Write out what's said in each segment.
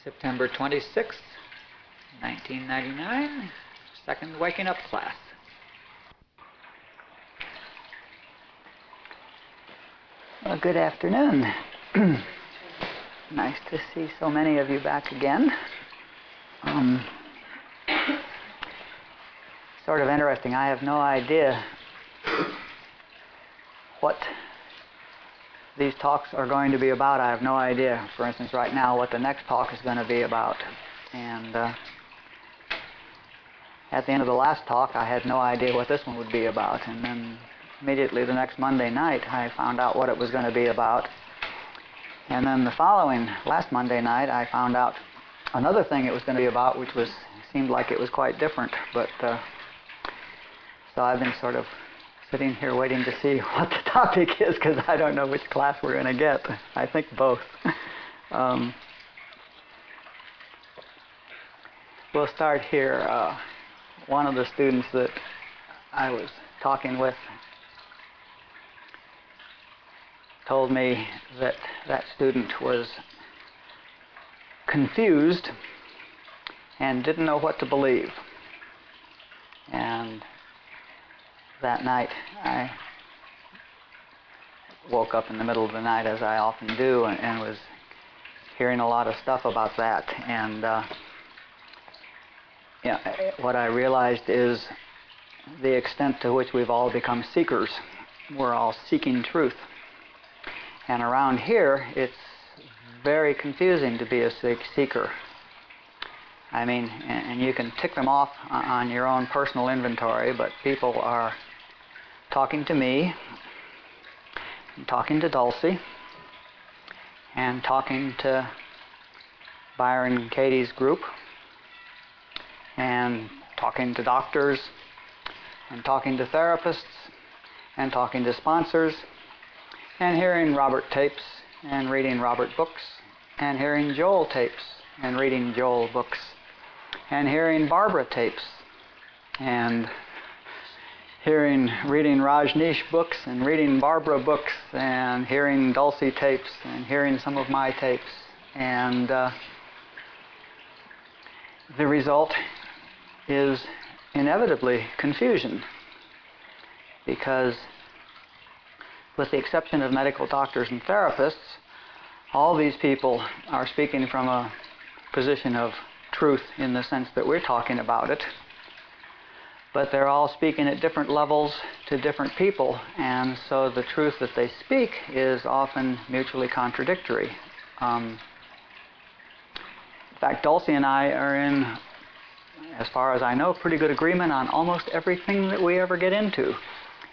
September 26th, 1999, second waking up class. Well, good afternoon. Nice to see so many of you back again. Sort of interesting. I have no idea what these talks are going to be about. I have no idea, for instance, right now what the next talk is going to be about. And at the end of the last talk, I had no idea what this one would be about. And then immediately the next Monday night, I found out what it was going to be about. And then the following, last Monday night, I found out another thing it was going to be about, which seemed like it was quite different. But so I've been sort of sitting here waiting to see what the topic is, because I don't know which class we're going to get. I think both. We'll start here. One of the students that I was talking with told me that that student was confused and didn't know what to believe. And that night I woke up in the middle of the night, as I often do, and was hearing a lot of stuff about that. And what I realized is the extent to which we've all become seekers. We're all seeking truth. And around here, it's very confusing to be a seeker. I mean, and you can tick them off on your own personal inventory, but people are talking to me, and talking to Dulcie, and talking to Byron and Katie's group, and talking to doctors, and talking to therapists, and talking to sponsors, and hearing Robert tapes, and reading Robert books, and hearing Joel tapes, and reading Joel books, and hearing Barbara tapes, and reading Rashneesh books, and reading Barbara books, and hearing Dulcie tapes, and hearing some of my tapes. And the result is inevitably confusion, because with the exception of medical doctors and therapists, all these people are speaking from a position of truth in the sense that we're talking about it. But they're all speaking at different levels to different people, and so the truth that they speak is often mutually contradictory. In fact, Dulcie and I are in, as far as I know, pretty good agreement on almost everything that we ever get into.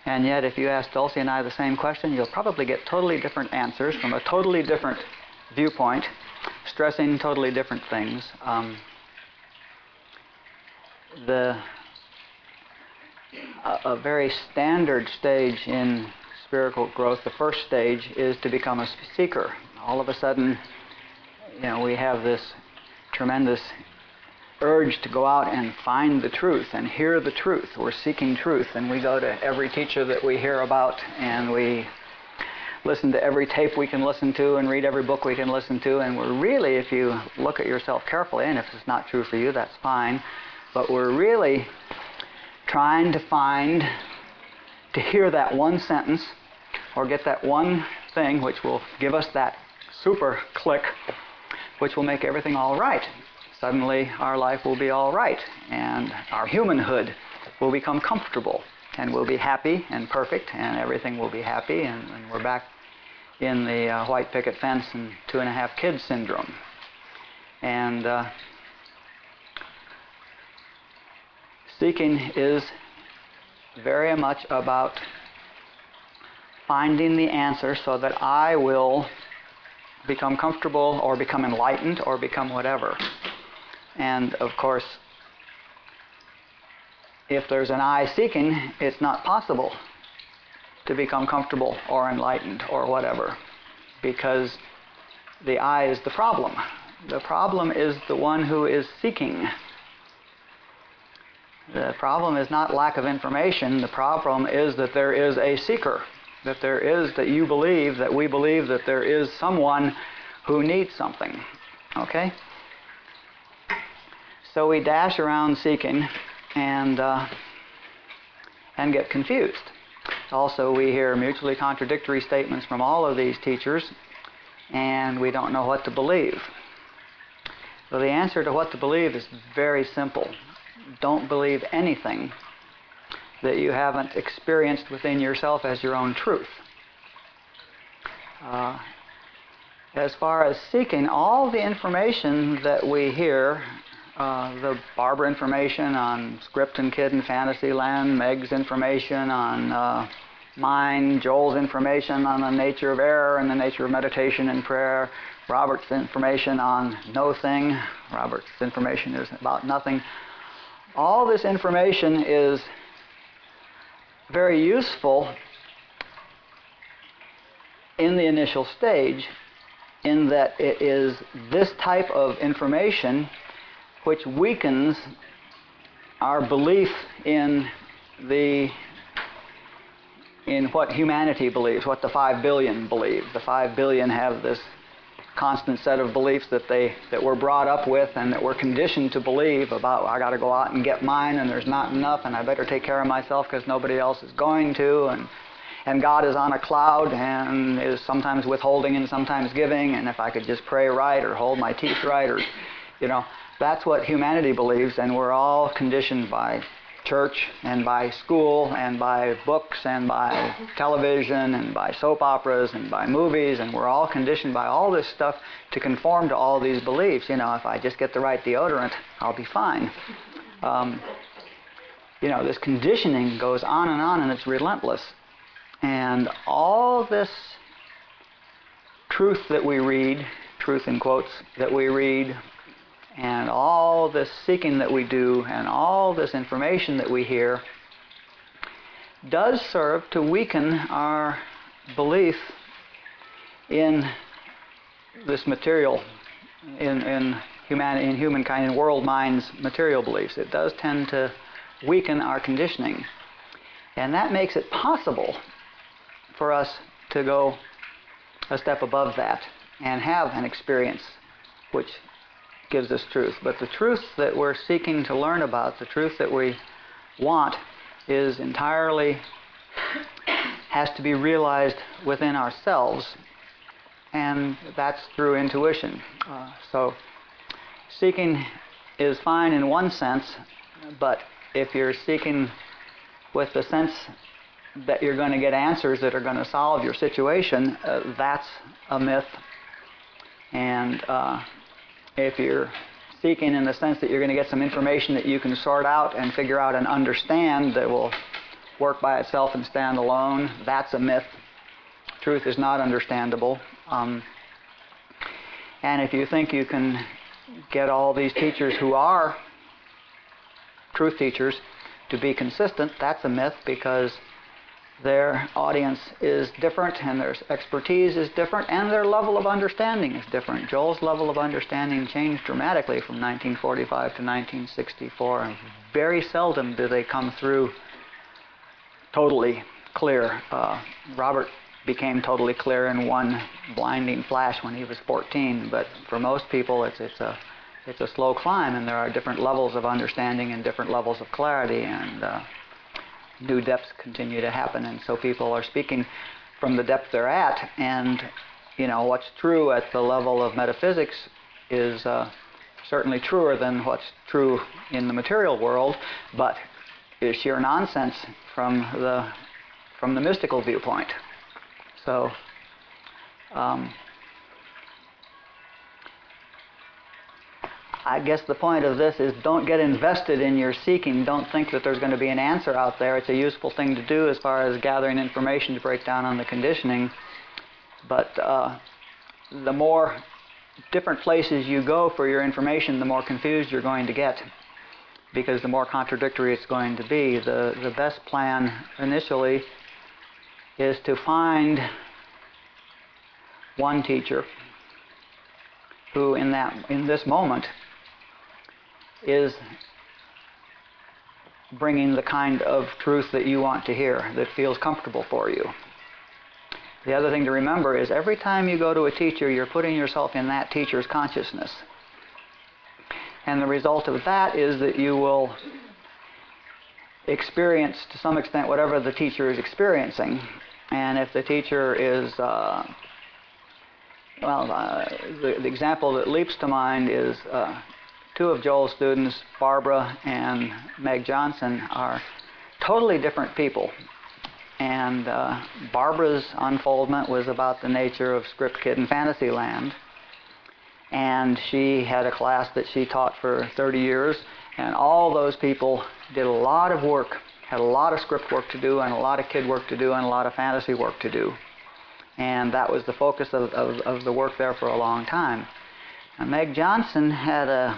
And yet, if you ask Dulcie and I the same question, you'll probably get totally different answers from a totally different viewpoint, stressing totally different things. A very standard stage in spiritual growth, the first stage, is to become a seeker. All of a sudden, we have this tremendous urge to go out and find the truth and hear the truth. We're seeking truth, and we go to every teacher that we hear about, and we listen to every tape we can listen to and read every book we can listen to, and we're really, if you look at yourself carefully, and if it's not true for you, that's fine, but we're really trying to hear that one sentence or get that one thing which will give us that super click, which will make everything all right. Suddenly our life will be all right, and our humanhood will become comfortable, and we'll be happy and perfect, and everything will be happy, and we're back in the white picket fence and 2.5 kids syndrome. And seeking is very much about finding the answer so that I will become comfortable or become enlightened or become whatever. And of course, if there's an I seeking, it's not possible to become comfortable or enlightened or whatever, because the I is the problem. The problem is the one who is seeking. The problem is not lack of information. The problem is that there is a seeker, that we believe that there is someone who needs something. Okay? So we dash around seeking and get confused. Also, we hear mutually contradictory statements from all of these teachers, and we don't know what to believe. So the answer to what to believe is very simple. Don't believe anything that you haven't experienced within yourself as your own truth. As far as seeking, all the information that we hear, the Barbara information on script and kid and fantasy land, Meg's information on mind, Joel's information on the nature of error and the nature of meditation and prayer, Robert's information on no thing, Robert's information is about nothing. All this information is very useful in the initial stage, in that it is this type of information which weakens our belief in what humanity believes, what the 5 billion believe. The 5 billion have this constant set of beliefs that we're brought up with and that we're conditioned to believe about, I got to go out and get mine, and there's not enough, and I better take care of myself because nobody else is going to, and God is on a cloud and is sometimes withholding and sometimes giving, and if I could just pray right or hold my teeth right, or, that's what humanity believes, and we're all conditioned by church and by school and by books and by television and by soap operas and by movies, and we're all conditioned by all this stuff to conform to all these beliefs. If I just get the right deodorant, I'll be fine. This conditioning goes on and it's relentless. And all this truth that we read, truth in quotes, that we read, and all this seeking that we do, and all this information that we hear, does serve to weaken our belief in this material, in humanity, in humankind, in world mind's material beliefs. It does tend to weaken our conditioning. And that makes it possible for us to go a step above that and have an experience which gives us truth. But the truth that we're seeking to learn about, the truth that we want, is entirely has to be realized within ourselves, and that's through intuition. So seeking is fine in one sense, but if you're seeking with the sense that you're going to get answers that are going to solve your situation, that's a myth. And if you're seeking in the sense that you're going to get some information that you can sort out and figure out and understand that will work by itself and stand alone, that's a myth. Truth is not understandable. And if you think you can get all these teachers who are truth teachers to be consistent, that's a myth, because their audience is different, and their expertise is different, and their level of understanding is different. Joel's level of understanding changed dramatically from 1945 to 1964, and very seldom do they come through totally clear. Robert became totally clear in one blinding flash when he was 14, but for most people it's a slow climb, and there are different levels of understanding and different levels of clarity, and new depths continue to happen, and so people are speaking from the depth they're at, and what's true at the level of metaphysics is certainly truer than what's true in the material world, but is sheer nonsense from the mystical viewpoint. So I guess the point of this is, don't get invested in your seeking. Don't think that there's going to be an answer out there. It's a useful thing to do as far as gathering information to break down on the conditioning. But the more different places you go for your information, the more confused you're going to get, because the more contradictory it's going to be. The best plan initially is to find one teacher who in this moment is bringing the kind of truth that you want to hear, that feels comfortable for you. The other thing to remember is, every time you go to a teacher, you're putting yourself in that teacher's consciousness. And the result of that is that you will experience, to some extent, whatever the teacher is experiencing. And if the teacher is, the example that leaps to mind is two of Joel's students, Barbara and Meg Johnson, are totally different people. And Barbara's unfoldment was about the nature of script kid in Fantasyland. And she had a class that she taught for 30 years, and all those people did a lot of work, had a lot of script work to do, and a lot of kid work to do, and a lot of fantasy work to do. And that was the focus of the work there for a long time. And Meg Johnson had a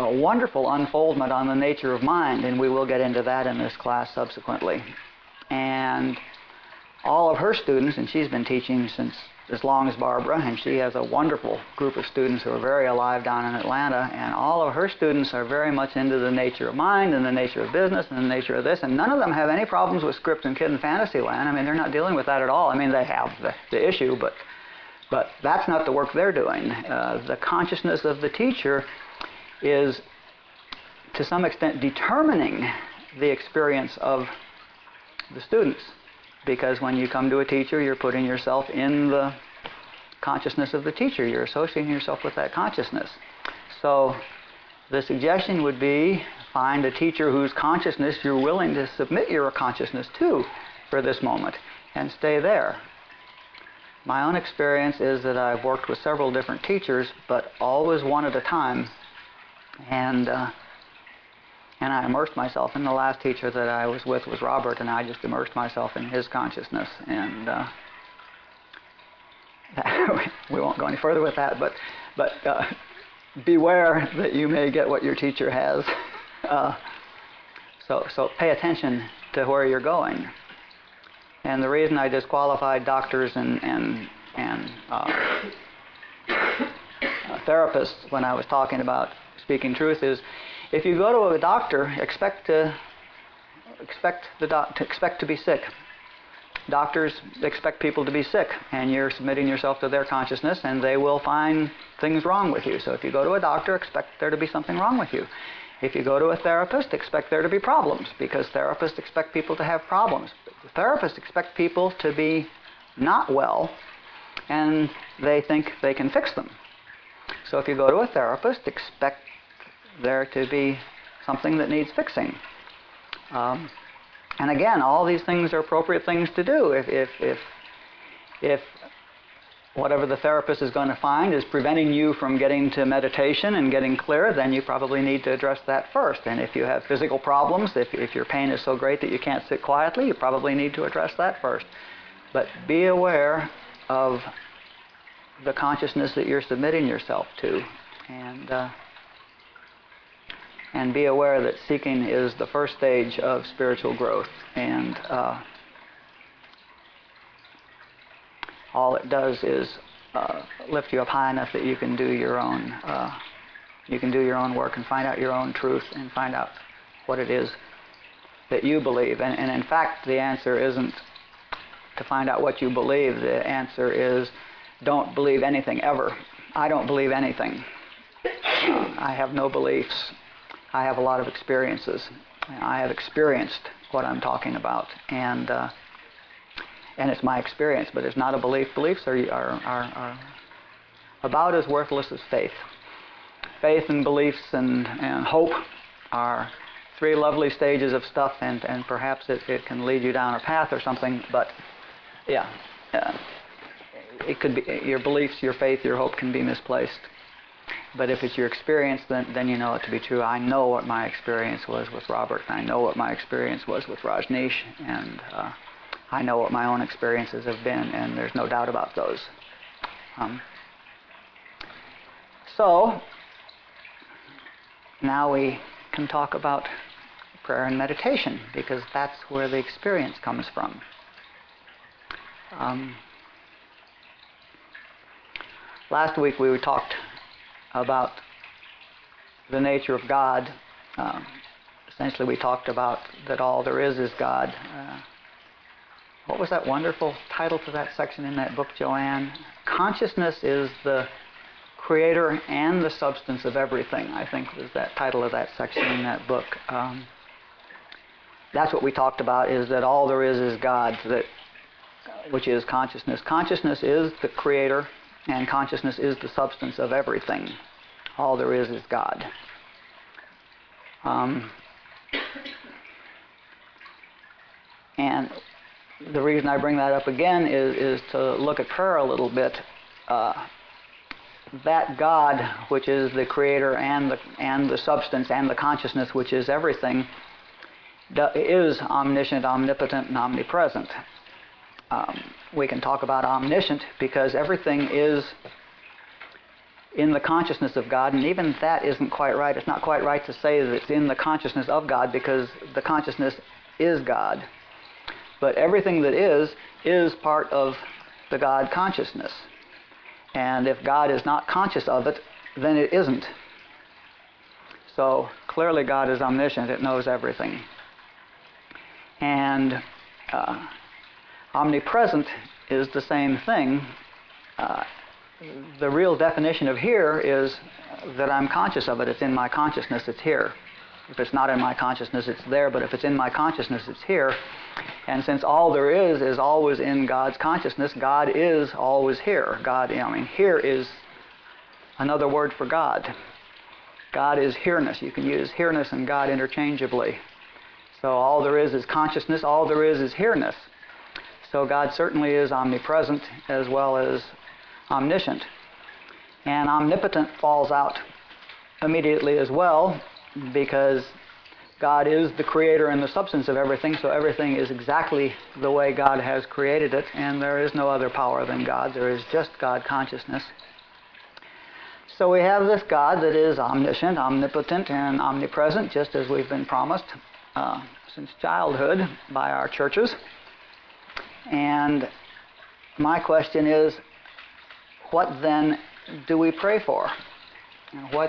wonderful unfoldment on the nature of mind, and we will get into that in this class subsequently. And all of her students, and she's been teaching since as long as Barbara, and she has a wonderful group of students who are very alive down in Atlanta, and all of her students are very much into the nature of mind and the nature of business and the nature of this, and none of them have any problems with script and kid in Fantasyland. I mean, they're not dealing with that at all. I mean, they have the issue, but that's not the work they're doing. The consciousness of the teacher is, to some extent, determining the experience of the students. Because when you come to a teacher, you're putting yourself in the consciousness of the teacher. You're associating yourself with that consciousness. So the suggestion would be, find a teacher whose consciousness you're willing to submit your consciousness to for this moment, and stay there. My own experience is that I've worked with several different teachers, but always one at a time. And I immersed myself. And the last teacher that I was with was Robert, and I just immersed myself in his consciousness. And we won't go any further with that, but beware that you may get what your teacher has. So pay attention to where you're going. And the reason I disqualified doctors and therapists when I was talking about speaking truth is, if you go to a doctor, expect to be sick. Doctors expect people to be sick, and you're submitting yourself to their consciousness, and they will find things wrong with you. So if you go to a doctor, expect there to be something wrong with you. If you go to a therapist, expect there to be problems, because therapists expect people to have problems. Therapists expect people to be not well, and they think they can fix them. So if you go to a therapist, expect there to be something that needs fixing. And again, all these things are appropriate things to do. If whatever the therapist is going to find is preventing you from getting to meditation and getting clear, then you probably need to address that first. And if you have physical problems, if your pain is so great that you can't sit quietly, you probably need to address that first. But be aware of the consciousness that you're submitting yourself to. And be aware that seeking is the first stage of spiritual growth. And all it does is lift you up high enough that you can do your own work and find out your own truth and find out what it is that you believe. And in fact, the answer isn't to find out what you believe. The answer is, don't believe anything ever. I don't believe anything. I have no beliefs. I have a lot of experiences. I have experienced what I'm talking about, and it's my experience, but it's not a belief. Beliefs are about as worthless as faith. Faith and beliefs and hope are three lovely stages of stuff, and perhaps it can lead you down a path or something, but yeah, it could be your beliefs, your faith, your hope can be misplaced. But if it's your experience, then you know it to be true. I know what my experience was with Robert, and I know what my experience was with Rajneesh, and I know what my own experiences have been, and there's no doubt about those. So, now we can talk about prayer and meditation, because that's where the experience comes from. Last week we talked about the nature of God. Essentially we talked about that all there is God. What was that wonderful title to that section in that book, Joanne? Consciousness is the creator and the substance of everything, I think was that title of that section in that book. That's what we talked about, is that all there is God, which is consciousness. Consciousness is the creator, and consciousness is the substance of everything. All there is God. And the reason I bring that up again is to look at prayer a little bit. That God, which is the creator and the substance and the consciousness, which is everything, is omniscient, omnipotent, and omnipresent. We can talk about omniscient because everything is in the consciousness of God, and even that isn't quite right. It's not quite right to say that it's in the consciousness of God, because the consciousness is God. But everything that is part of the God consciousness. And if God is not conscious of it, then it isn't. So clearly God is omniscient. It knows everything. And omnipresent is the same thing. The real definition of here is that I'm conscious of it. It's in my consciousness. It's here. If it's not in my consciousness, it's there. But if it's in my consciousness, it's here. And since all there is always in God's consciousness, God is always here. Here is another word for God. God is here-ness. You can use here-ness and God interchangeably. So all there is consciousness. All there is here-ness. So God certainly is omnipresent as well as omniscient. And omnipotent falls out immediately as well, because God is the creator and the substance of everything, so everything is exactly the way God has created it, and there is no other power than God. There is just God consciousness. So we have this God that is omniscient, omnipotent, and omnipresent, just as we've been promised since childhood by our churches. And my question is, what then do we pray for? And why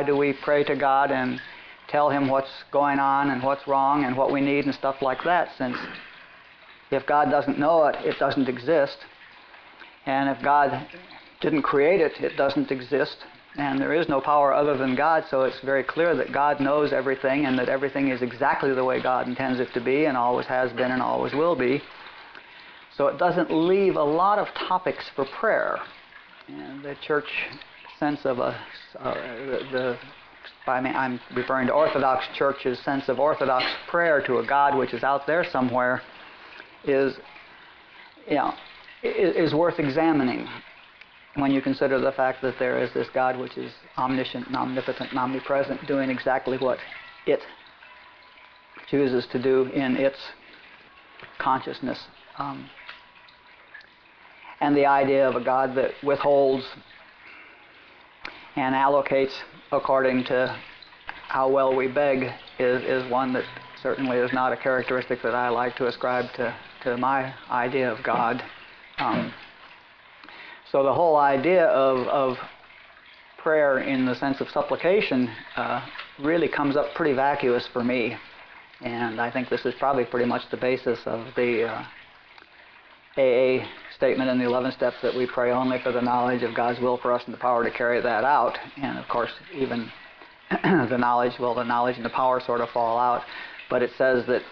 do we pray to God and tell Him what's going on and what's wrong and what we need and stuff like that, since if God doesn't know it, it doesn't exist. And if God didn't create it, it doesn't exist. And there is no power other than God, so it's very clear that God knows everything and that everything is exactly the way God intends it to be and always has been and always will be. So it doesn't leave a lot of topics for prayer. And the church sense of I'm referring to Orthodox Church's sense of Orthodox prayer to a God which is out there somewhere is worth examining when you consider the fact that there is this God which is omniscient and omnipotent and omnipresent, doing exactly what it chooses to do in its consciousness. And the idea of a God that withholds and allocates according to how well we beg is one that certainly is not a characteristic that I like to ascribe to my idea of God. So the whole idea of prayer in the sense of supplication really comes up pretty vacuous for me. And I think this is probably pretty much the basis of the AA statement in the 11 steps, that we pray only for the knowledge of God's will for us and the power to carry that out. And of course, even the knowledge and the power sort of fall out. But it says that,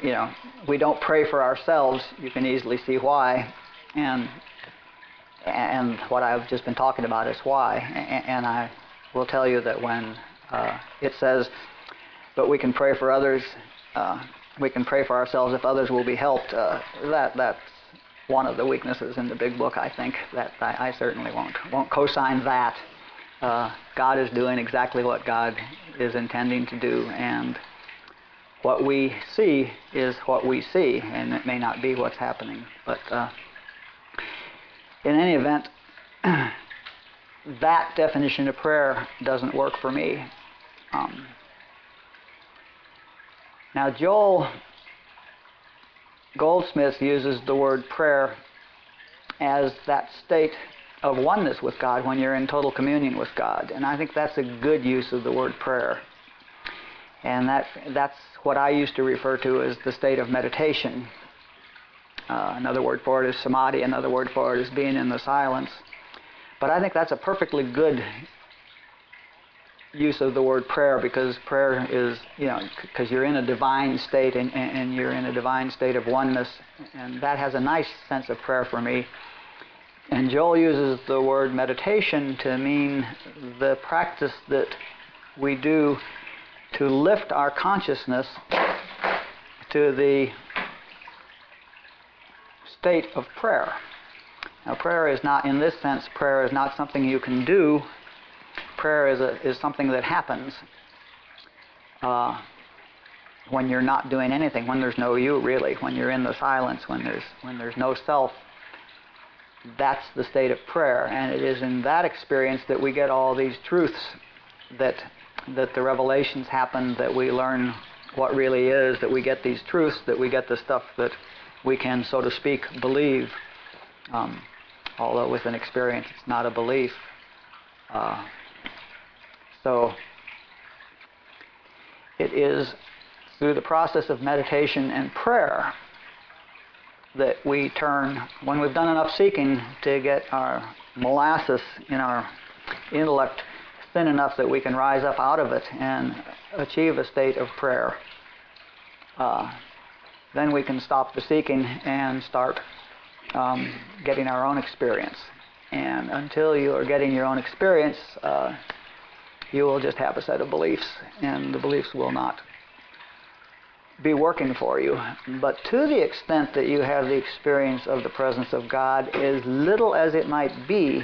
we don't pray for ourselves. You can easily see why. And what I've just been talking about is why. And I will tell you that when it says, but we can pray for others, we can pray for ourselves if others will be helped, that's one of the weaknesses in the big book, I think. That I certainly won't co-sign that. God is doing exactly what God is intending to do, and what we see is what we see, and it may not be what's happening. But in any event, that definition of prayer doesn't work for me. Now, Joel Goldsmith uses the word prayer as that state of oneness with God when you're in total communion with God. And I think that's a good use of the word prayer. And that's what I used to refer to as the state of meditation. Another word for it is samadhi. Another word for it is being in the silence. But I think that's a perfectly good use of the word prayer, because prayer is, because you're in a divine state and you're in a divine state of oneness, and that has a nice sense of prayer for me. And Joel uses the word meditation to mean the practice that we do to lift our consciousness to the state of prayer. Now, prayer is not, in this sense, prayer is not something you can do. Prayer is something that happens when you're not doing anything, when there's no you, really, when you're in the silence, when there's no self. That's the state of prayer, and it is in that experience that we get all these truths, that the revelations happen, that we learn what really is, that we get these truths, that we get the stuff that we can, so to speak, believe. Although with an experience, it's not a belief. So it is through the process of meditation and prayer that we turn, when we've done enough seeking to get our molasses in our intellect thin enough that we can rise up out of it and achieve a state of prayer. Then we can stop the seeking and start getting our own experience. And until you are getting your own experience, you will just have a set of beliefs, and the beliefs will not be working for you. But to the extent that you have the experience of the presence of God, as little as it might be,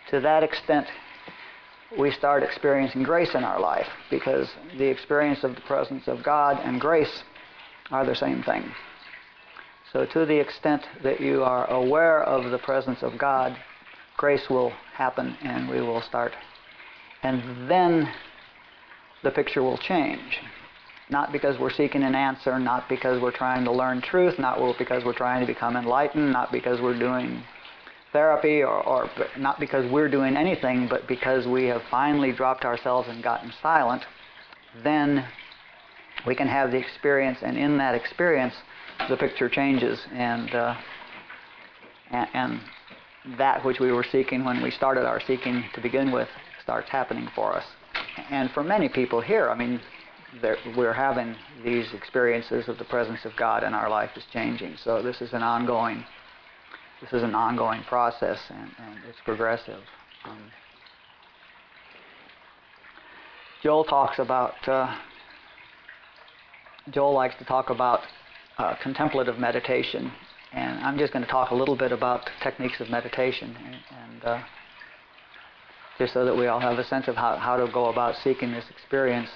to that extent we start experiencing grace in our life, because the experience of the presence of God and grace are the same thing. So to the extent that you are aware of the presence of God, grace will happen, and we will start. And then the picture will change. Not because we're seeking an answer, not because we're trying to learn truth, not because we're trying to become enlightened, not because we're doing therapy, or not because we're doing anything, but because we have finally dropped ourselves and gotten silent. Then we can have the experience, and in that experience, the picture changes, and that which we were seeking when we started our seeking to begin with starts happening for us. And for many people here, I mean, we're having these experiences of the presence of God, and our life is changing. So this is an ongoing process, and it's progressive. Joel likes to talk about contemplative meditation, and I'm just going to talk a little bit about techniques of meditation, and just so that we all have a sense of how to go about seeking this experience.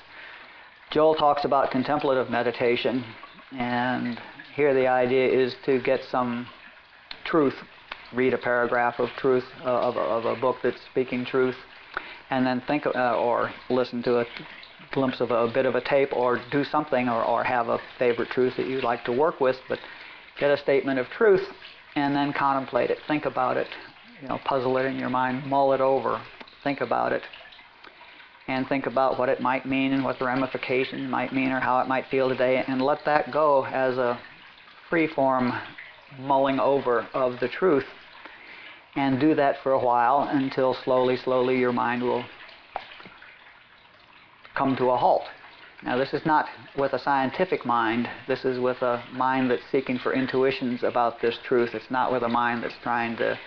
Joel talks about contemplative meditation, and here the idea is to get some truth, read a paragraph of truth, of a book that's speaking truth, and then think, or listen to a glimpse of a bit of a tape, or do something, or have a favorite truth that you'd like to work with, but get a statement of truth, and then contemplate it, think about it, puzzle it in your mind, mull it over, think about it, and think about what it might mean and what the ramifications might mean or how it might feel today, and let that go as a free-form mulling over of the truth, and do that for a while until slowly your mind will come to a halt. Now, this is not with a scientific mind. This is with a mind that's seeking for intuitions about this truth. It's not with a mind that's trying to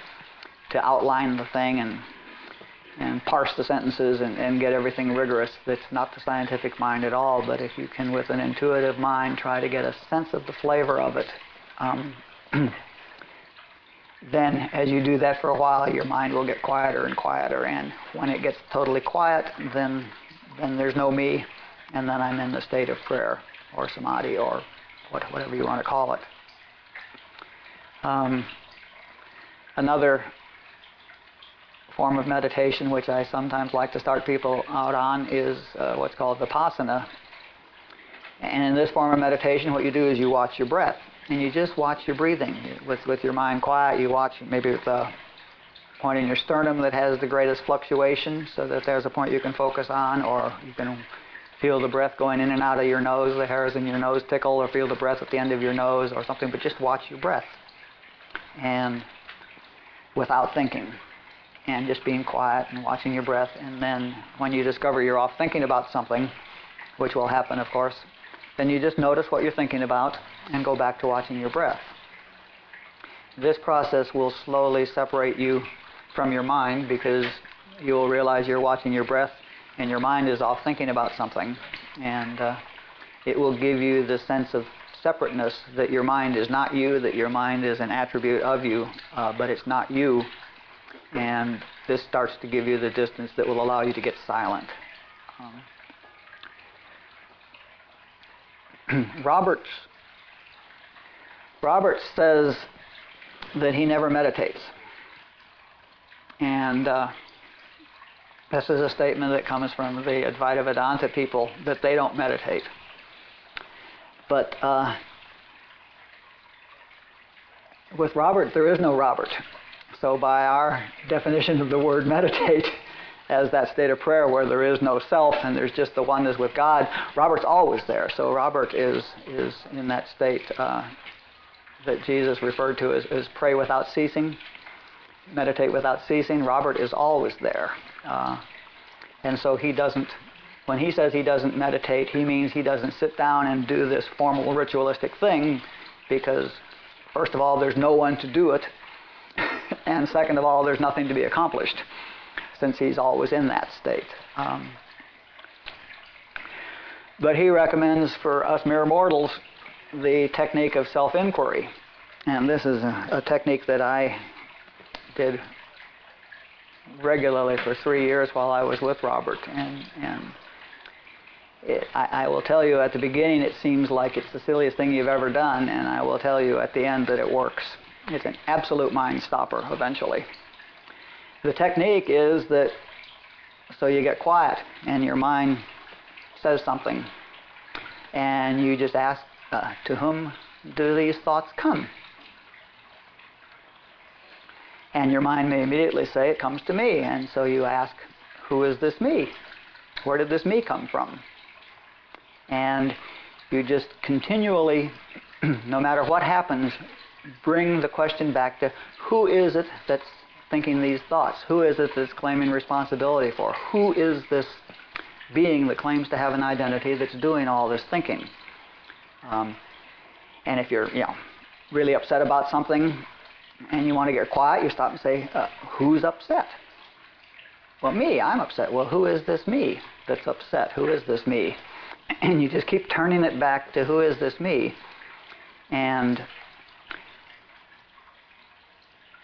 outline the thing and parse the sentences and get everything rigorous. That's not the scientific mind at all. But if you can, with an intuitive mind, try to get a sense of the flavor of it, then as you do that for a while, your mind will get quieter and quieter. And when it gets totally quiet, then there's no me, and then I'm in the state of prayer or samadhi or whatever you want to call it. Another form of meditation which I sometimes like to start people out on is what's called vipassana. And in this form of meditation, what you do is you watch your breath, and you just watch your breathing. With your mind quiet, you watch maybe with a point in your sternum that has the greatest fluctuation, so that there's a point you can focus on, or you can feel the breath going in and out of your nose, the hairs in your nose tickle, or feel the breath at the end of your nose or something, but just watch your breath, and without thinking. and just being quiet and watching your breath. And then when you discover you're off thinking about something, which will happen, of course, then you just notice what you're thinking about and go back to watching your breath. This process will slowly separate you from your mind, because you'll realize you're watching your breath and your mind is off thinking about something. And it will give you the sense of separateness, that your mind is not you, that your mind is an attribute of you, but it's not you. And this starts to give you the distance that will allow you to get silent. Roberts says that he never meditates. And this is a statement that comes from the Advaita Vedanta people, that they don't meditate. But with Robert, there is no Robert. So by our definition of the word meditate, as that state of prayer where there is no self and there's just the oneness with God, Robert's always there. So Robert is in that state that Jesus referred to as pray without ceasing, meditate without ceasing. Robert is always there. And so he doesn't, when he says he doesn't meditate, he means he doesn't sit down and do this formal ritualistic thing, because first of all, there's no one to do it, and second of all, there's nothing to be accomplished, since he's always in that state. But he recommends for us mere mortals the technique of self-inquiry. And this is a technique that I did regularly for 3 years while I was with Robert. And I will tell you, at the beginning it seems like it's the silliest thing you've ever done, and I will tell you at the end that it works. It's an absolute mind stopper eventually. The technique is that, so you get quiet and your mind says something, and you just ask, to whom do these thoughts come? And your mind may immediately say, it comes to me. And so you ask, who is this me? Where did this me come from? And you just continually, no matter what happens, bring the question back to, who is it that's thinking these thoughts? Who is it that's claiming responsibility for? Who is this being that claims to have an identity that's doing all this thinking? And if you're, really upset about something and you want to get quiet, you stop and say, who's upset? Well, me, I'm upset. Well, who is this me that's upset? Who is this me? And you just keep turning it back to, who is this me? And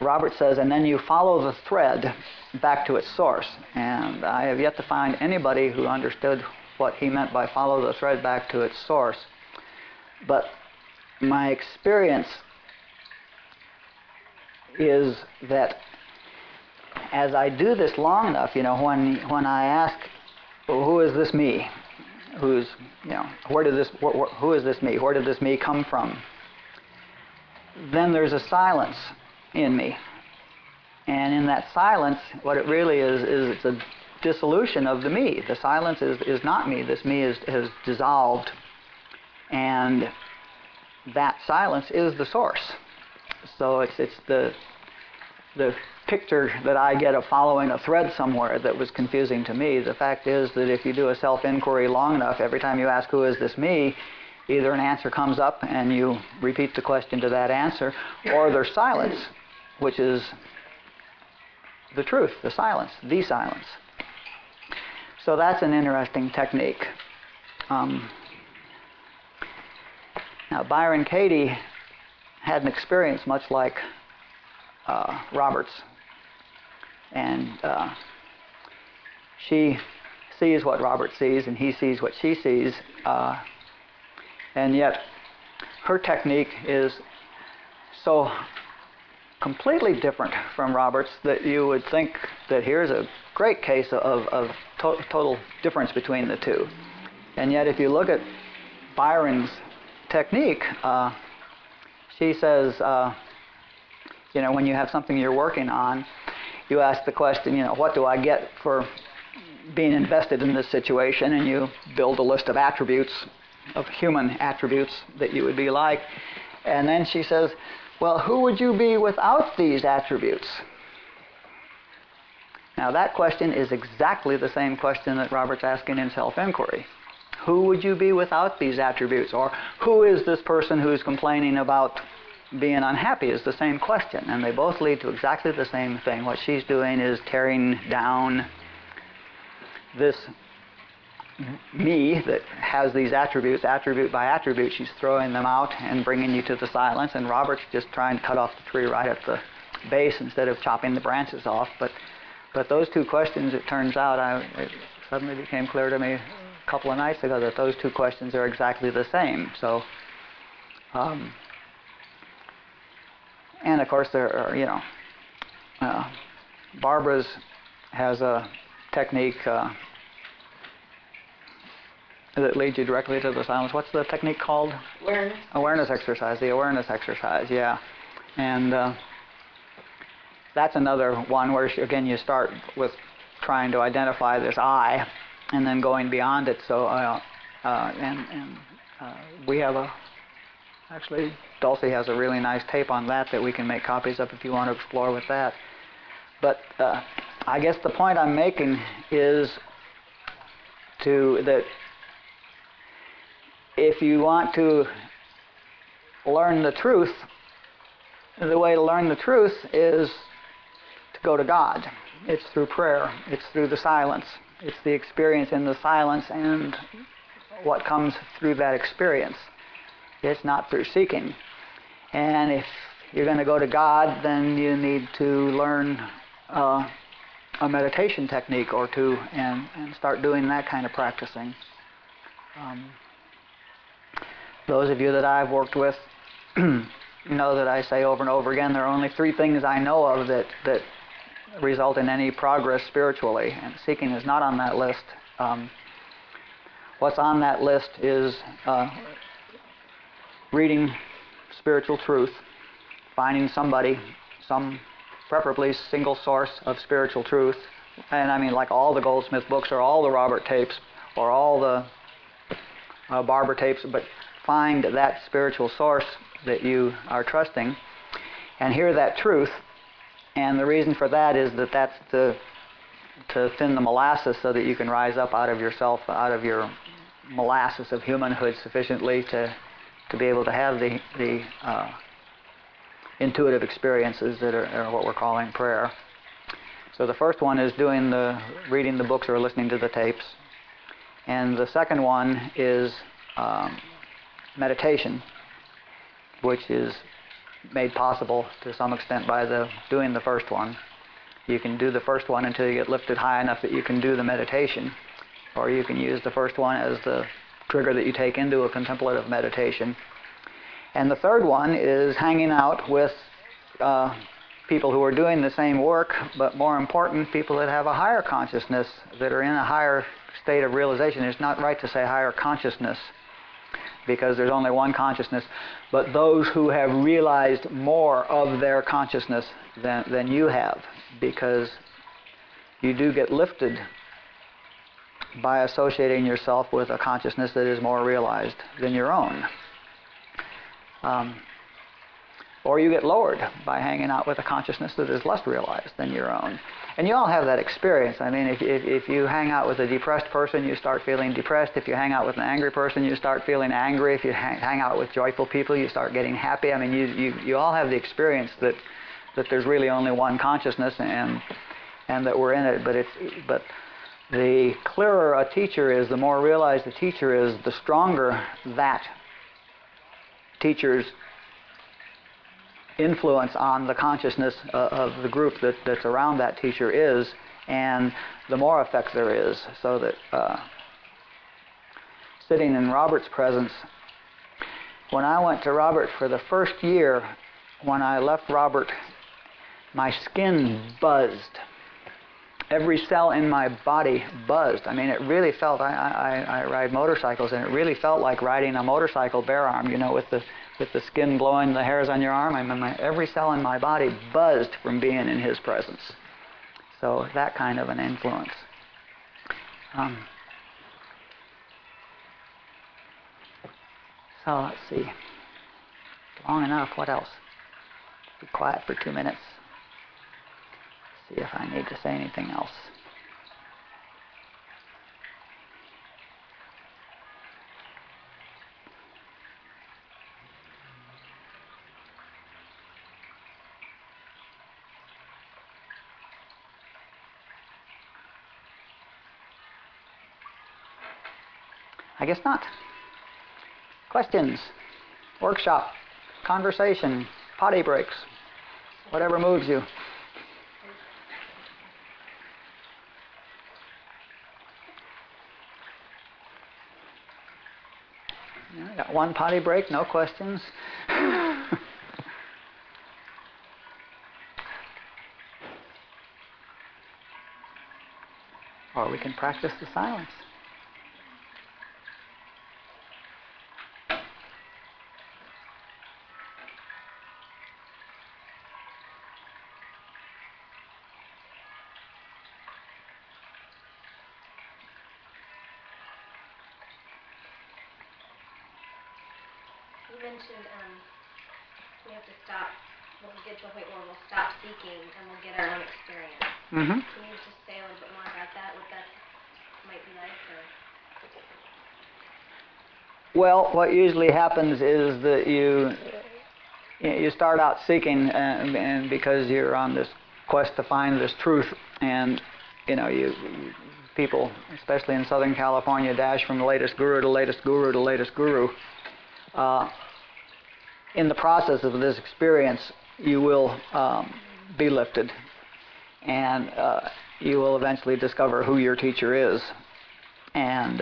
Robert says, and then you follow the thread back to its source. And I have yet to find anybody who understood what he meant by follow the thread back to its source. But my experience is that as I do this long enough, when I ask, well, who is this me? Who is this me? Where did this me come from? Then there's a silence in me. And in that silence, what it really is it's a dissolution of the me. The silence is not me. This me has dissolved. And that silence is the source. So it's the picture that I get of following a thread somewhere that was confusing to me. The fact is that if you do a self-inquiry long enough, every time you ask, who is this me, either an answer comes up and you repeat the question to that answer, or there's silence, which is the truth, the silence. So that's an interesting technique. Now, Byron Katie had an experience much like Robert's. And she sees what Robert sees, and he sees what she sees. And yet, her technique is so completely different from Robert's that you would think that here's a great case of total difference between the two. And yet, if you look at Byron's technique, she says, when you have something you're working on, you ask the question, what do I get for being invested in this situation? And you build a list of attributes, of human attributes that you would be like. And then she says, well, who would you be without these attributes? Now that question is exactly the same question that Robert's asking in self-inquiry. Who would you be without these attributes? Or who is this person who's complaining about being unhappy is the same question. And they both lead to exactly the same thing. What she's doing is tearing down this me that has these attributes, attribute by attribute. She's throwing them out and bringing you to the silence. And Robert's just trying to cut off the tree right at the base instead of chopping the branches off. But those two questions, it turns out, it suddenly became clear to me a couple of nights ago that those two questions are exactly the same. So, and of course there are, Barbara's has a technique that leads you directly to the silence. What's the technique called? Awareness. Awareness exercise, the awareness exercise, yeah. And that's another one where, again, you start with trying to identify this I and then going beyond it. So, we have actually, Dulcie has a really nice tape on that we can make copies of if you want to explore with that. But I guess the point I'm making is that if you want to learn the truth, the way to learn the truth is to go to God. It's through prayer. It's through the silence. It's the experience in the silence and what comes through that experience. It's not through seeking. And if you're going to go to God, then you need to learn a meditation technique or two and start doing that kind of practicing. Those of you that I've worked with know that I say over and over again, there are only three things I know of that result in any progress spiritually, and seeking is not on that list. What's on that list is reading spiritual truth, finding somebody, some preferably single source of spiritual truth, and I mean like all the Goldsmith books or all the Robert tapes or all the Barbara tapes, but find that spiritual source that you are trusting and hear that truth. And the reason for that is that's to thin the molasses so that you can rise up out of yourself, out of your molasses of humanhood sufficiently to be able to have the intuitive experiences that are what we're calling prayer. So the first one is reading the books or listening to the tapes. And the second one is meditation, which is made possible to some extent by doing the first one. You can do the first one until you get lifted high enough that you can do the meditation, or you can use the first one as the trigger that you take into a contemplative meditation. And the third one is hanging out with people who are doing the same work, but more important, people that have a higher consciousness, that are in a higher state of realization. It's not right to say higher consciousness, because there's only one consciousness, but those who have realized more of their consciousness than you have, because you do get lifted by associating yourself with a consciousness that is more realized than your own. Or you get lowered by hanging out with a consciousness that is less realized than your own. And you all have that experience. I mean, if you hang out with a depressed person, you start feeling depressed. If you hang out with an angry person, you start feeling angry. If you hang out with joyful people, you start getting happy. I mean, you all have the experience that there's really only one consciousness and that we're in it. But the clearer a teacher is, the more realized the teacher is, the stronger that teacher's influence on the consciousness of the group that's around that teacher is, and the more effect there is. So that sitting in Robert's presence, when I went to Robert for the first year, when I left Robert, my skin buzzed. Every cell in my body buzzed. I mean, it really felt, I ride motorcycles, and it really felt like riding a motorcycle bare arm, with the skin blowing the hairs on your arm. I mean, every cell in my body buzzed from being in his presence. So that kind of an influence. So let's see. Long enough. What else? Be quiet for 2 minutes. See if I need to say anything else. I guess not. Questions, workshop, conversation, potty breaks, whatever moves you. I got one potty break, no questions. Or we can practice the silence. You mentioned we have to stop, we'll get to the point where we'll stop seeking and we'll get our own experience. Mm-hmm. Can you just say a little bit more about that, what that might be like? Or? Well, what usually happens is that you start out seeking, and because you're on this quest to find this truth, and you people, especially in Southern California, dash from the latest guru to latest guru to latest guru. In the process of this experience, you will be lifted, and you will eventually discover who your teacher is. And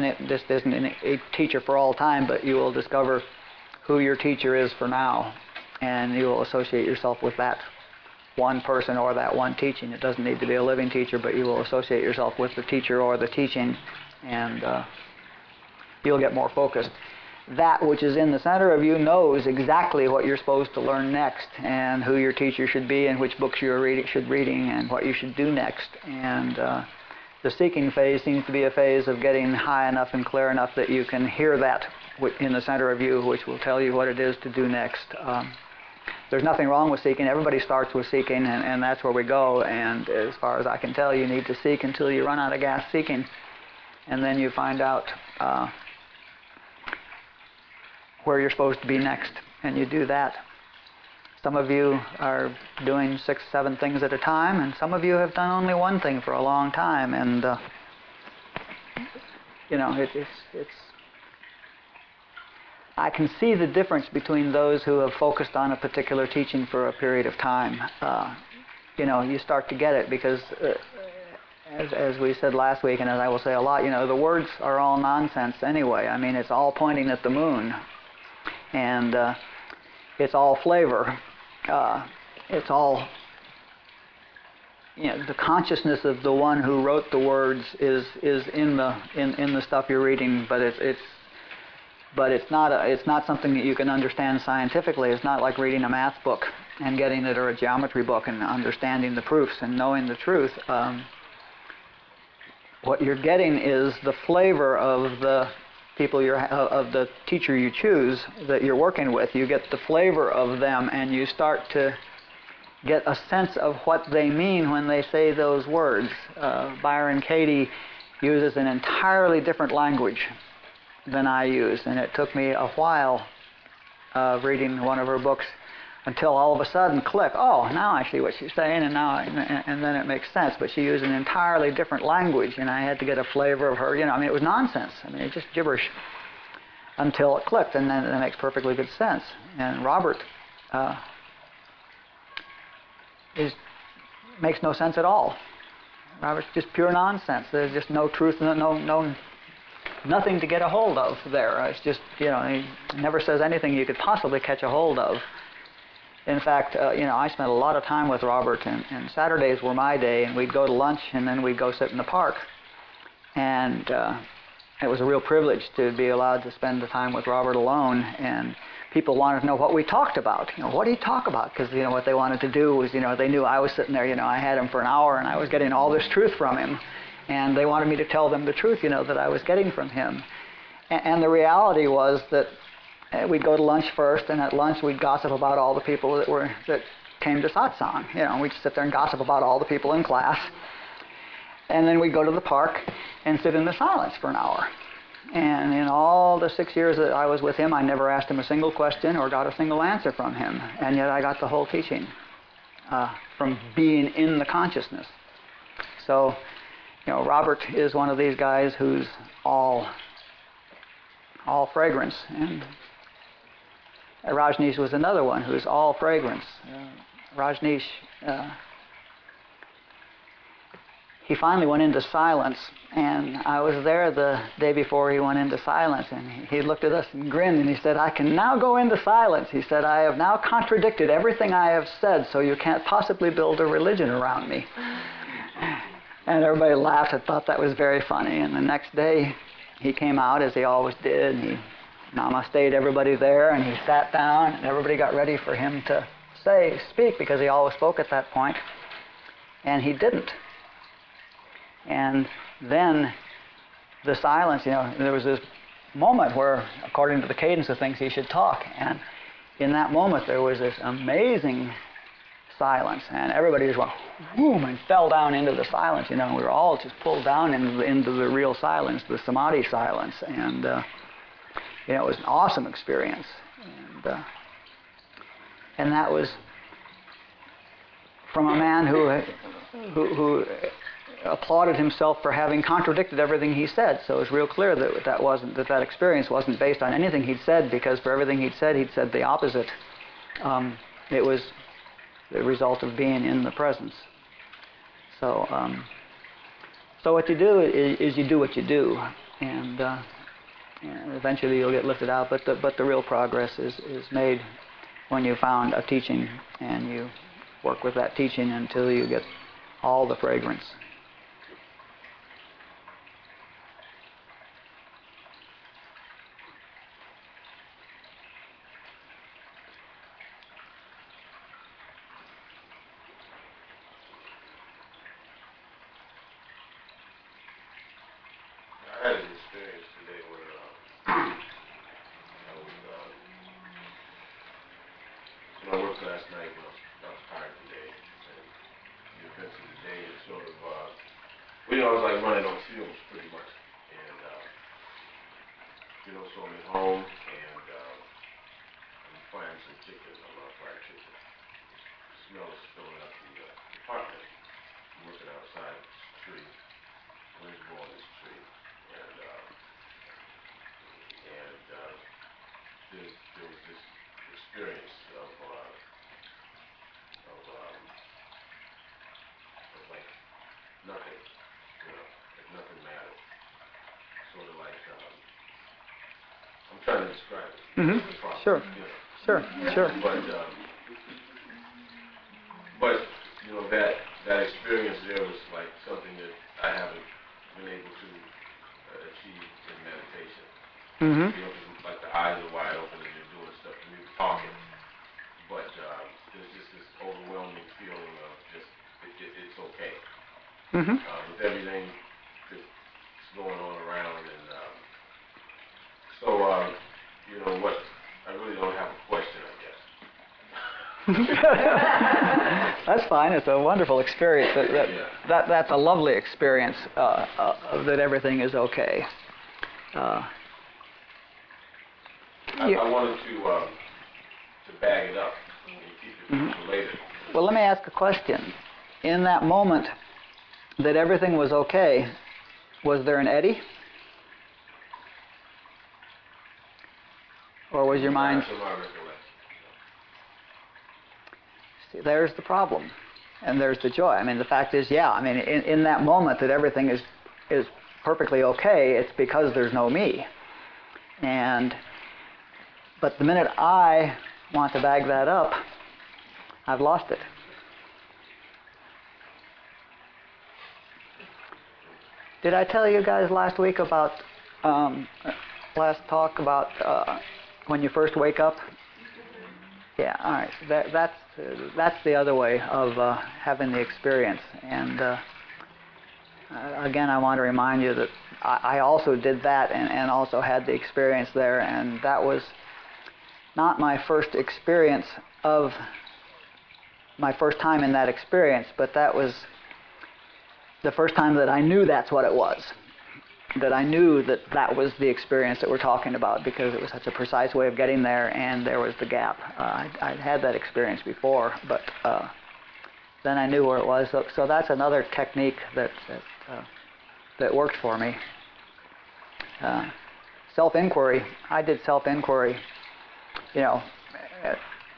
it just isn't a teacher for all time, but you will discover who your teacher is for now, and you will associate yourself with that one person or that one teaching. It doesn't need to be a living teacher, but you will associate yourself with the teacher or the teaching, and you'll get more focused. That which is in the center of you knows exactly what you're supposed to learn next, and who your teacher should be, and which books you're reading, and what you should do next. And the seeking phase seems to be a phase of getting high enough and clear enough that you can hear that in the center of you, which will tell you what it is to do next. There's nothing wrong with seeking. Everybody starts with seeking, and that's where we go. And as far as I can tell, you need to seek until you run out of gas seeking, and then you find out where you're supposed to be next, and you do that. Some of you are doing 6, 7 things at a time, and some of you have done only one thing for a long time, and it's I can see the difference between those who have focused on a particular teaching for a period of time. You start to get it, because as we said last week, and as I will say a lot, the words are all nonsense anyway. I mean, it's all pointing at the moon, and it's all flavor. It's all, the consciousness of the one who wrote the words is in the stuff you're reading, but it's not something that you can understand scientifically. It's not like reading a math book and getting it, or a geometry book and understanding the proofs and knowing the truth. What you're getting is the flavor of the people of the teacher you choose that you're working with. You get the flavor of them, and you start to get a sense of what they mean when they say those words. Byron Katie uses an entirely different language than I use, and it took me a while reading one of her books until all of a sudden click, oh, now I see what she's saying, and then it makes sense. But she used an entirely different language, and I had to get a flavor of her. It was nonsense. I mean, it's just gibberish until it clicked, and then it makes perfectly good sense. And Robert makes no sense at all. Robert's just pure nonsense. There's just no truth, nothing to get a hold of there. It's just, he never says anything you could possibly catch a hold of. In fact, I spent a lot of time with Robert, and Saturdays were my day, and we'd go to lunch, and then we'd go sit in the park. And it was a real privilege to be allowed to spend the time with Robert alone, and people wanted to know what we talked about. What do you talk about? Because, what they wanted to do was, they knew I was sitting there, I had him for an hour, and I was getting all this truth from him. And they wanted me to tell them the truth, that I was getting from him. And the reality was that we'd go to lunch first, and at lunch we'd gossip about all the people that came to satsang. We'd sit there and gossip about all the people in class. And then we'd go to the park and sit in the silence for an hour. And in all the 6 years that I was with him, I never asked him a single question or got a single answer from him. And yet I got the whole teaching from being in the consciousness. So, Robert is one of these guys who's all fragrance. And Rajneesh was another one who's all fragrance. Rajneesh, he finally went into silence, and I was there the day before he went into silence, and he looked at us and grinned, and he said, "I can now go into silence." He said, "I have now contradicted everything I have said, so you can't possibly build a religion around me." And everybody laughed and thought that was very funny. And the next day, he came out, as he always did, and he namaste'd everybody there, and he sat down, and everybody got ready for him to speak, because he always spoke at that point, and he didn't. And then the silence, there was this moment where, according to the cadence of things, he should talk. And in that moment, there was this amazing silence. And everybody just went, boom, and fell down into the silence. We were all just pulled down into the real silence, the samadhi silence. And, it was an awesome experience. And that was from a man who applauded himself for having contradicted everything he said. So it was real clear that experience wasn't based on anything he'd said, because for everything he'd said the opposite. It was the result of being in the presence. So what you do is you do what you do, and eventually you'll get lifted out. But the real progress is made when you found a teaching, and you work with that teaching until you get all the fragrance. I had an experience today where I worked last night, and I was tired today, and the events of the day is sort of, I was like running on fumes pretty much, and so I'm at home, and I'm frying some chicken. I love fried chicken. The smell is filling up the apartment. I'm working outside this tree. Wind's blowing this tree, and there was this experience of like nothing, like nothing mattered. Sort of like, I'm trying to describe it. Mm-hmm. Sure. Sure. But that experience there was like something that I haven't been able to achieve in meditation. Mm-hmm. Like the eyes are wide open and you're doing stuff and you're talking, but there's just this overwhelming feeling of just it's okay. Mm-hmm. With everything that's going on around, and what I really don't have a question, I guess. That's fine. It's a wonderful experience. That's a lovely experience that everything is okay. I wanted to bag it up and keep it for later. Well, let me ask a question. In that moment that everything was okay, was there an eddy? Or was your mind... See, there's the problem. And there's the joy. I mean, the fact is, in that moment that everything is perfectly okay, it's because there's no me. But the minute I want to bag that up, I've lost it. Did I tell you guys last week about, last talk about when you first wake up? Yeah, all right. That's the other way of having the experience. And again, I want to remind you that I also did that and also had the experience there. And that was not my first experience of my first time in that experience, but that was the first time that I knew that's what it was. That I knew that that was the experience that we're talking about, because it was such a precise way of getting there, and there was the gap. I'd had that experience before, but then I knew where it was. So that's another technique that worked for me. Self-inquiry. I did self-inquiry,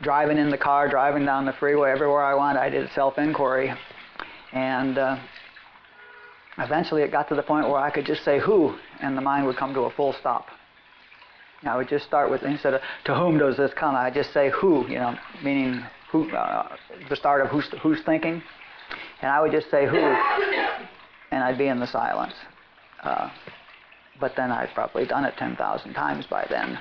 driving in the car, driving down the freeway, everywhere I went, I did self-inquiry. And eventually it got to the point where I could just say who, and the mind would come to a full stop. I would just start with, instead of to whom does this come, I'd just say who, meaning who, the start of who's thinking. And I would just say who, and I'd be in the silence. But then I'd probably done it 10,000 times by then.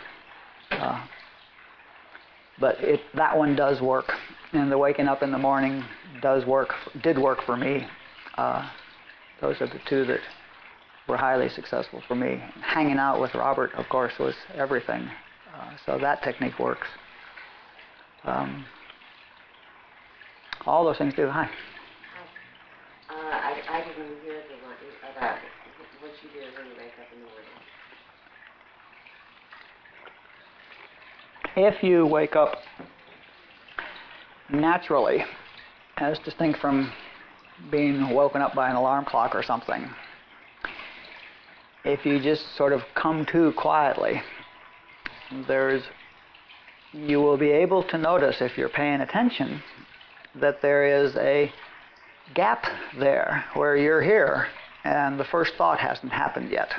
But that one does work, and the waking up in the morning did work for me. Those are the two that were highly successful for me. Hanging out with Robert, of course, was everything. So that technique works. All those things do. Hi. I didn't hear anything about what you do when you wake up in the morning. If you wake up naturally, as distinct from being woken up by an alarm clock or something, if you just sort of come to quietly, you will be able to notice, if you're paying attention, that there is a gap there where you're here and the first thought hasn't happened yet.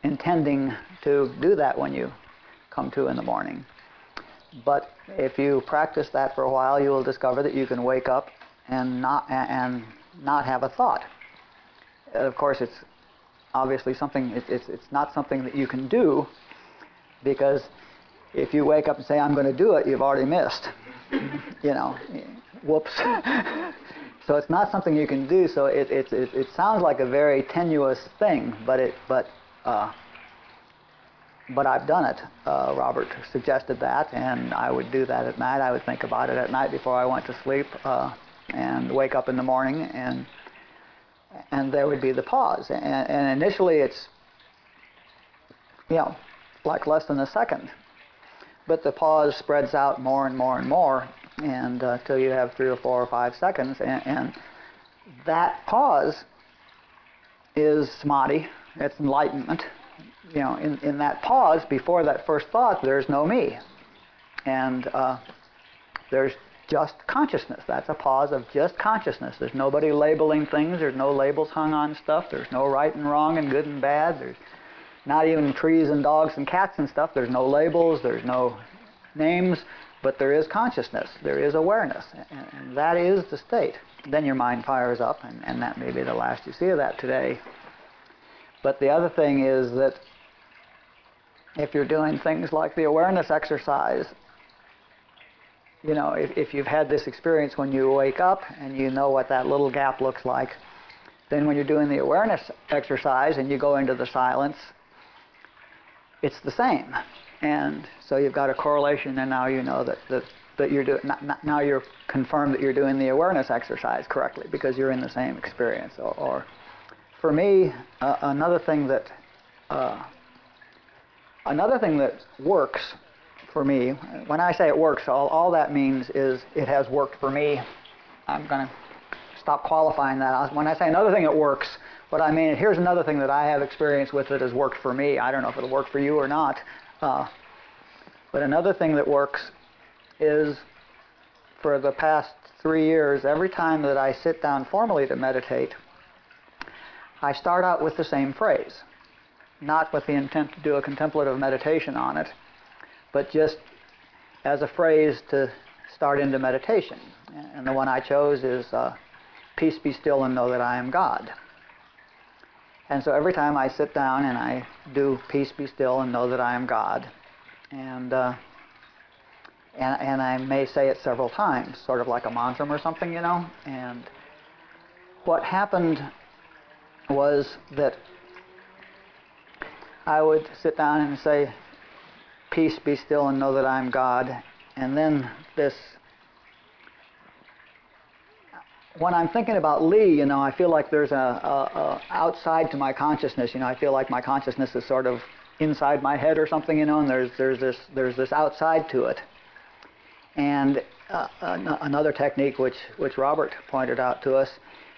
Intending to do that when you come to in the morning. But if you practice that for a while, you will discover that you can wake up and not have a thought. Of course, it's obviously something. It's not something that you can do, because if you wake up and say I'm going to do it, you've already missed. Whoops. So it's not something you can do. So it sounds like a very tenuous thing, but I've done it. Robert suggested that, and I would do that at night. I would think about it at night before I went to sleep, and wake up in the morning, and there would be the pause. And initially it's, like less than a second. But the pause spreads out more and more and more, and till you have 3 or 4 or 5 seconds. And that pause is samadhi. It's enlightenment. In that pause, before that first thought, there's no me. And there's just consciousness. That's a pause of just consciousness. There's nobody labeling things. There's no labels hung on stuff. There's no right and wrong and good and bad. There's not even trees and dogs and cats and stuff. There's no labels. There's no names. But there is consciousness. There is awareness. And that is the state. Then your mind fires up, and that may be the last you see of that today. But the other thing is that if you're doing things like the awareness exercise, if you've had this experience when you wake up and you know what that little gap looks like, then when you're doing the awareness exercise and you go into the silence, it's the same. And so you've got a correlation, and now you know that you're doing. Now you're confirmed that you're doing the awareness exercise correctly, because you're in the same experience. Or for me, another thing that works for me, when I say it works, all that means is it has worked for me. I'm going to stop qualifying that. When I say another thing that works, what I mean, here's another thing that I have experience with that has worked for me. I don't know if it'll work for you or not. But another thing that works is, for the past 3 years, every time that I sit down formally to meditate, I start out with the same phrase. Not with the intent to do a contemplative meditation on it, but just as a phrase to start into meditation. And the one I chose is, peace be still and know that I am God. And so every time I sit down and I do peace be still and know that I am God, and I may say it several times, sort of like a mantra or something, and what happened was that I would sit down and say, peace, be still, and know that I am God. And then this, when I'm thinking about Lee, I feel like there's a outside to my consciousness. I feel like my consciousness is sort of inside my head or something, and there's this outside to it. And another technique which Robert pointed out to us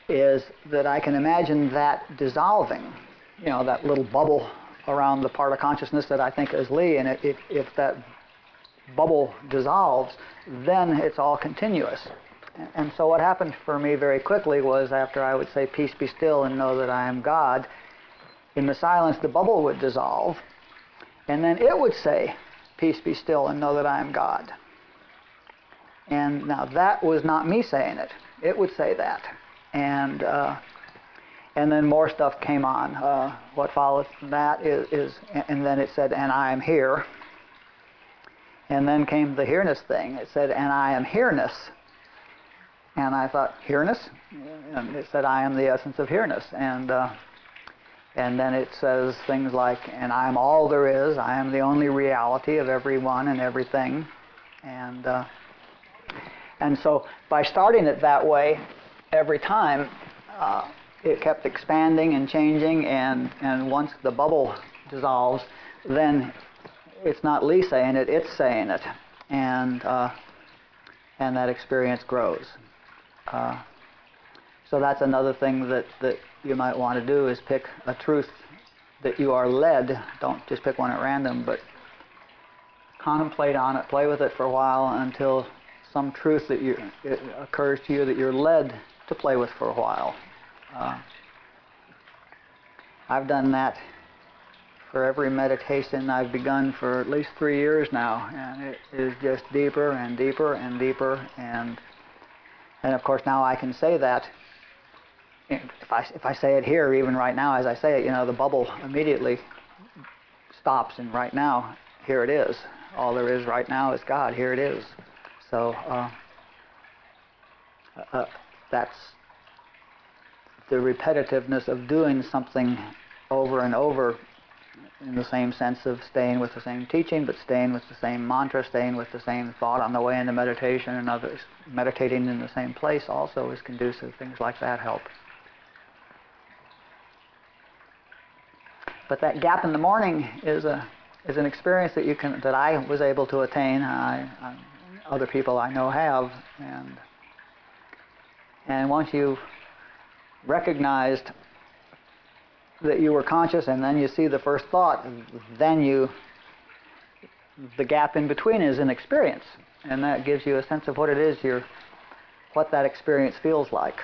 is that I can imagine that dissolving, that little bubble around the part of consciousness that I think is Lee, and if that bubble dissolves, then it's all continuous. And so what happened for me very quickly was, after I would say, peace, be still, and know that I am God, in the silence the bubble would dissolve, and then it would say, peace, be still, and know that I am God. And now that was not me saying it. It would say that. And then more stuff came on. What followed from that is, and then it said, and I am here. And then came the here-ness thing. It said, and I am here-ness. And I thought, here-ness? And it said, I am the essence of here-ness. And then it says things like, and I am all there is. I am the only reality of everyone and everything. And so by starting it that way, every time, it kept expanding and changing, and once the bubble dissolves, then it's not Lee saying it, it's saying it, and that experience grows. So that's another thing that you might want to do, is pick a truth that you are led. Don't just pick one at random, but contemplate on it, play with it for a while until some truth that it occurs to you that you're led to play with for a while. I've done that for every meditation I've begun for at least 3 years now, and it is just deeper and deeper and deeper, and of course now I can say that. If I say it here, even right now as I say it, the bubble immediately stops, and right now, here it is. All there is right now is God. Here it is. So that's the repetitiveness of doing something over and over, in the same sense of staying with the same teaching, but staying with the same mantra, staying with the same thought on the way into meditation, and others meditating in the same place also is conducive. Things like that help. But that gap in the morning is an experience that I was able to attain. Other people I know have, and once you've recognized that you were conscious, and then you see the first thought, then the gap in between is an experience, and that gives you a sense of what it is what that experience feels like,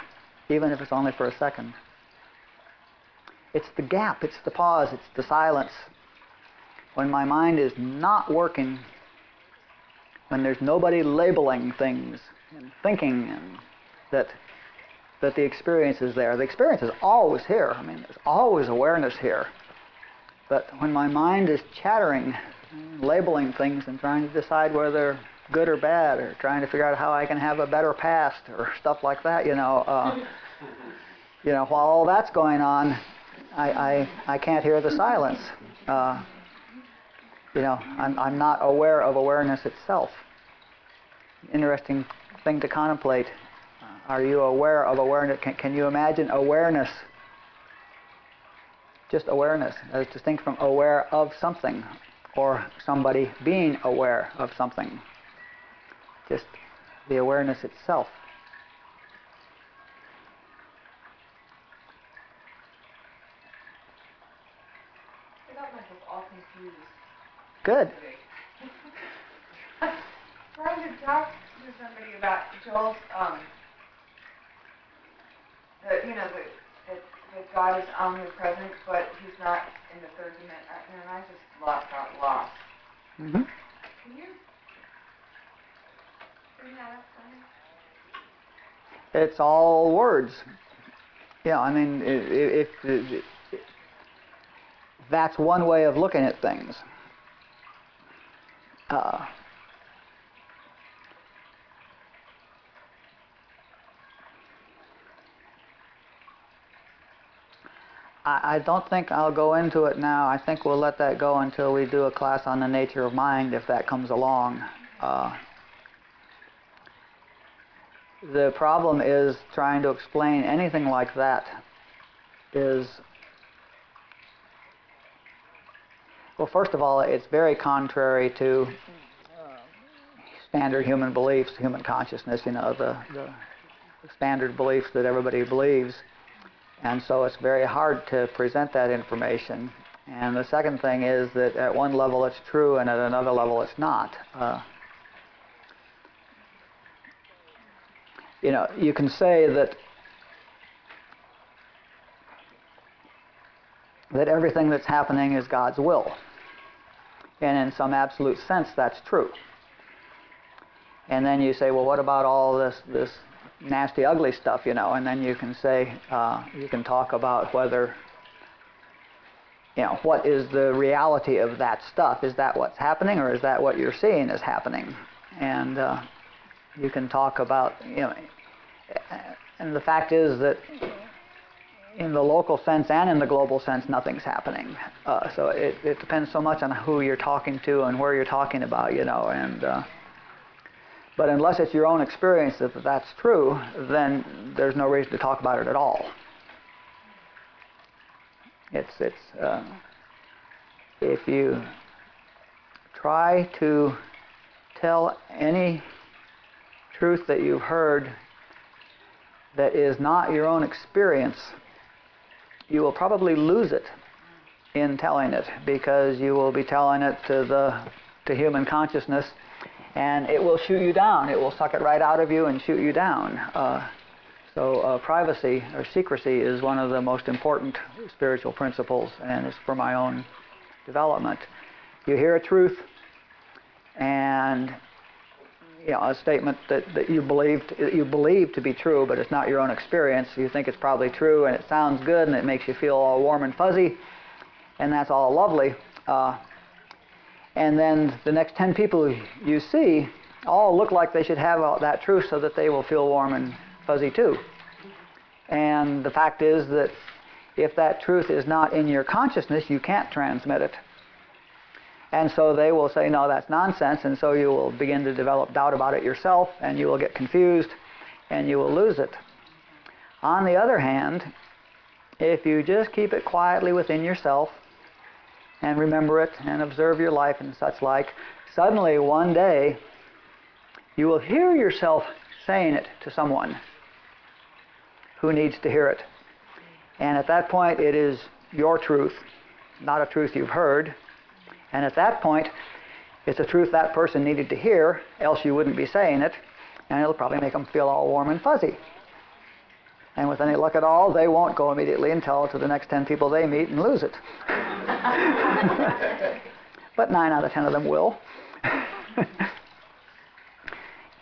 even if it's only for a second. It's the gap, it's the pause, it's the silence. When my mind is not working, when there's nobody labeling things and thinking, and that the experience is there. The experience is always here. There's always awareness here. But when my mind is chattering, labeling things and trying to decide whether they're good or bad, or trying to figure out how I can have a better past, or stuff like that, while all that's going on, I can't hear the silence. I'm not aware of awareness itself. Interesting thing to contemplate. Are you aware of awareness? Can you imagine awareness? Just awareness, as distinct from aware of something, or somebody being aware of something. Just the awareness itself. I got myself all confused. Good. Trying to talk to somebody about Joel's, that God is omnipresent, but He's not in the third dimension, and I just got lost. Mm-hmm. Can you bring that up for me? It's all words. That's one way of looking at things. I don't think I'll go into it now. I think we'll let that go until we do a class on the nature of mind, if that comes along. The problem is trying to explain anything like that is, well, first of all, it's very contrary to standard human beliefs, human consciousness, the standard beliefs that everybody believes. And so it's very hard to present that information. And the second thing is that at one level it's true and at another level it's not. You can say that everything that's happening is God's will. And in some absolute sense that's true. And then you say, well, what about all this nasty, ugly stuff, And then you can say, you can talk about whether, what is the reality of that stuff? Is that what's happening, or is that what you're seeing is happening? And you can talk about, and the fact is that in the local sense and in the global sense, nothing's happening. So it depends so much on who you're talking to and where you're talking about, but unless it's your own experience that that's true, then there's no reason to talk about it at all. If you try to tell any truth that you've heard that is not your own experience, you will probably lose it in telling it, because you will be telling it to human consciousness, and it will shoot you down. It will suck it right out of you and shoot you down. So privacy or secrecy is one of the most important spiritual principles, and it's for my own development. You hear a truth, and a statement that you believe to be true, but it's not your own experience. You think it's probably true, and it sounds good, and it makes you feel all warm and fuzzy, and that's all lovely. And then the next 10 people you see all look like they should have that truth so that they will feel warm and fuzzy too. And the fact is that if that truth is not in your consciousness, you can't transmit it. And so they will say, no, that's nonsense, and so you will begin to develop doubt about it yourself, and you will get confused, and you will lose it. On the other hand, if you just keep it quietly within yourself, and remember it, and observe your life and such like, suddenly one day you will hear yourself saying it to someone who needs to hear it. And at that point it is your truth, not a truth you've heard. And at that point it's a truth that person needed to hear, else you wouldn't be saying it, and it'll probably make them feel all warm and fuzzy. And with any luck at all, they won't go immediately and tell it to the next 10 people they meet and lose it. But 9 out of 10 of them will. It's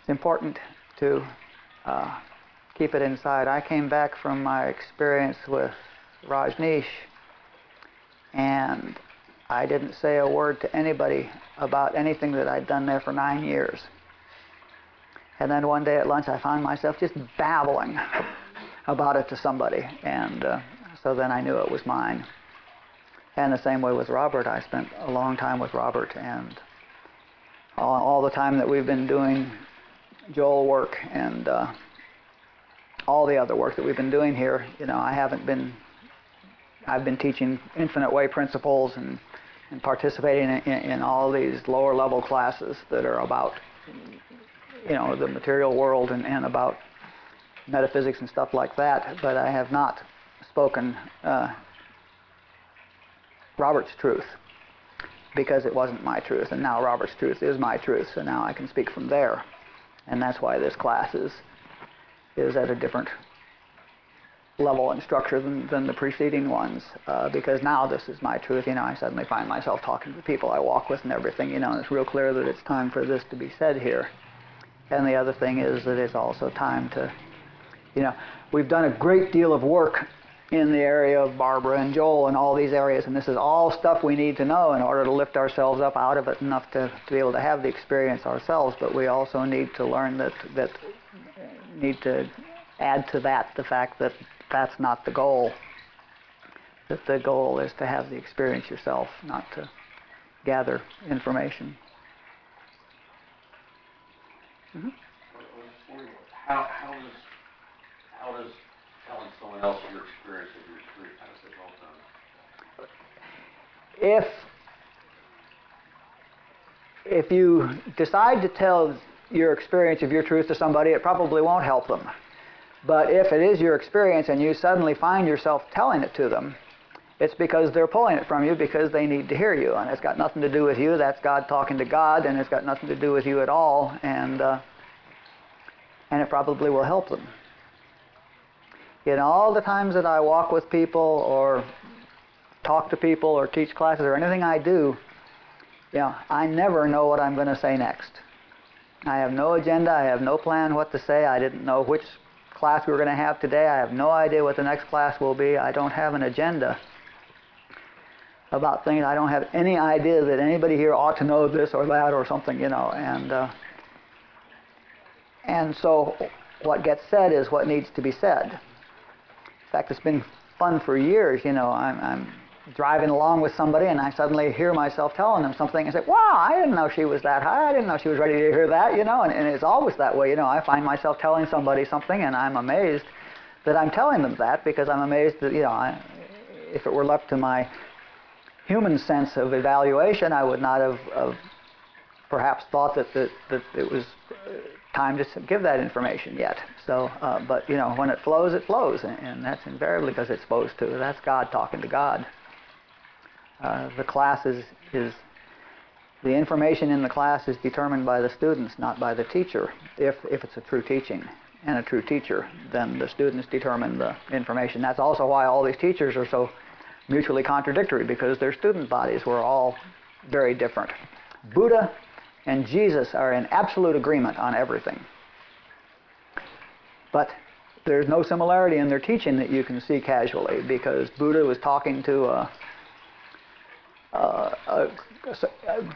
important to keep it inside. I came back from my experience with Rashneesh, and I didn't say a word to anybody about anything that I'd done there for 9 years. And then one day at lunch I found myself just babbling about it to somebody, and so then I knew it was mine. And the same way with Robert. I spent a long time with Robert, and all the time that we've been doing Joel work and all the other work that we've been doing here, I've been teaching infinite way principles and participating in all these lower level classes that are about the material world and about metaphysics and stuff like that, but I have not spoken Robert's truth, because it wasn't my truth, and now Robert's truth is my truth, so now I can speak from there. And that's why this class is at a different level and structure than the preceding ones, because now this is my truth. I suddenly find myself talking to the people I walk with and everything, and it's real clear that it's time for this to be said here. And the other thing is that it's also time to, we've done a great deal of work in the area of Barbara and Joel and all these areas, and this is all stuff we need to know in order to lift ourselves up out of it enough to be able to have the experience ourselves. But we also need to learn that need to add to that the fact that that's not the goal. that the goal is to have the experience yourself, not to gather information. Mm-hmm. How does telling someone else your experience of your truth, how does it help them? If you decide to tell your experience of your truth to somebody, it probably won't help them. But if it is your experience and you suddenly find yourself telling it to them, it's because they're pulling it from you because they need to hear you. And it's got nothing to do with you. That's God talking to God, and it's got nothing to do with you at all. And it probably will help them. In all the times that I walk with people or talk to people or teach classes or anything I do, I never know what I'm going to say next. I have no agenda. I have no plan what to say. I didn't know which class we were going to have today. I have no idea what the next class will be. I don't have an agenda about things. I don't have any idea that anybody here ought to know this or that or something, And so what gets said is what needs to be said. In fact, it's been fun for years. I'm driving along with somebody and I suddenly hear myself telling them something and say, wow, I didn't know she was that high. I didn't know she was ready to hear that, and it's always that way. I find myself telling somebody something and I'm amazed that I'm telling them that because I'm amazed that, if it were left to my human sense of evaluation, I would not have perhaps thought that it was time to give that information yet. So, but when it flows, and that's invariably because it's supposed to. That's God talking to God. The class is the information in the class is determined by the students, not by the teacher. If it's a true teaching and a true teacher, then the students determine the information. That's also why all these teachers are so mutually contradictory, because their student bodies were all very different. Buddha and Jesus are in absolute agreement on everything. But there's no similarity in their teaching that you can see casually, because Buddha was talking to a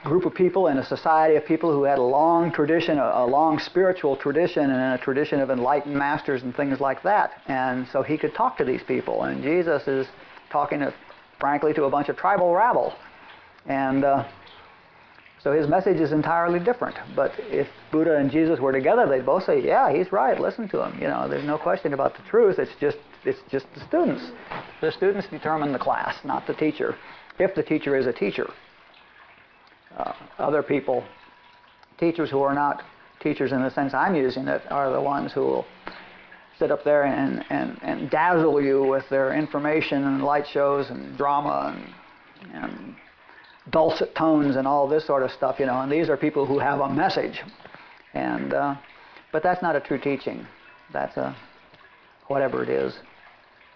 group of people in a society of people who had a long tradition, a long spiritual tradition, and a tradition of enlightened masters and things like that. And so he could talk to these people. And Jesus is talking, frankly, to a bunch of tribal rabble. And so his message is entirely different. But if Buddha and Jesus were together, they'd both say, yeah, he's right, listen to him. There's no question about the truth. It's just the students. The students determine the class, not the teacher, if the teacher is a teacher. Other people, teachers who are not teachers in the sense I'm using it, are the ones who will sit up there and dazzle you with their information and light shows and drama and dulcet tones and all this sort of stuff, and these are people who have a message. And but that's not a true teaching. That's whatever it is.